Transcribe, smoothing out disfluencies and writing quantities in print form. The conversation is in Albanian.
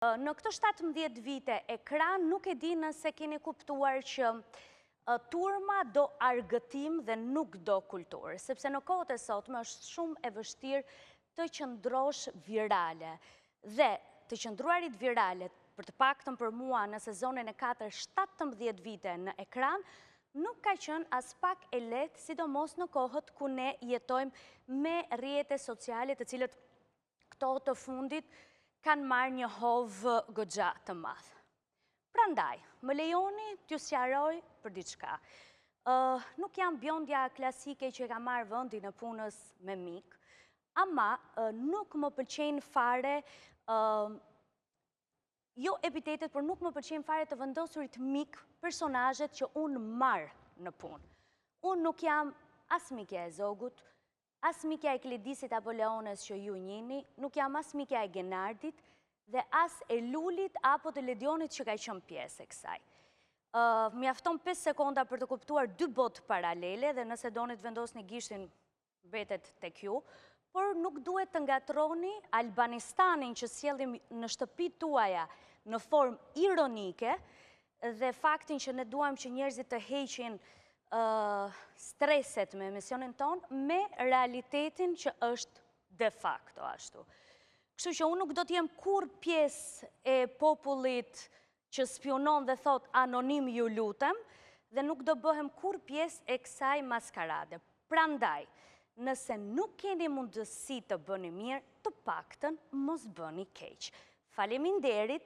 Në këtë 17 vite ekran nuk e di nëse keni kuptuar që turma do argëtim dhe nuk do kulturë, sepse në kohët e sotme është shumë e vështirë të qëndrosh virale. Dhe të qëndruarit virale, për të paktën për mua në sezonin e 4, 17 vite në ekran, nuk ka qenë as pak e lehtë, sidomos në kohët ku ne jetojmë me rrjete sociale të cilët këto të fundit kanë marrë një hovë goxha të madh. Prandaj, më lejoni t'ju sqaroj për diçka. Nuk jam bjondja klasike që ka marrë vendin e punës me mik, ama nuk më pëlqejnë fare jo epitetet, por nuk më pëlqejnë fare të vendosurit mik personazhet që unë marr në punë. Unë nuk jam as mikja e Zogut, as mikja e Kledisit apo Leones që ju njini, nuk jam as mikja e Genardit dhe as e Lulit apo të Ledionit që ka qenë pjesë e kësaj. Mjafton 5 sekonda për të kuptuar 2 botë paralele dhe nëse doni të vendosni gishtin mbetet tek ju, por nuk duhet të ngatroni Albanistanin që sjellim në shtëpitë tuaja në formë ironike dhe faktin që ne duam që njerëzit të heqin streset me emisionin ton me realitetin që është de facto ashtu. Kështu që unë nuk do t'jem kur pjesë e popullit që spionon dhe thot anonim ju lutem dhe nuk do bëhem kur pjesë e kësaj maskarade. Prandaj, nëse nuk keni mundësi të bëni mirë, të paktën mos bëni keq. Faleminderit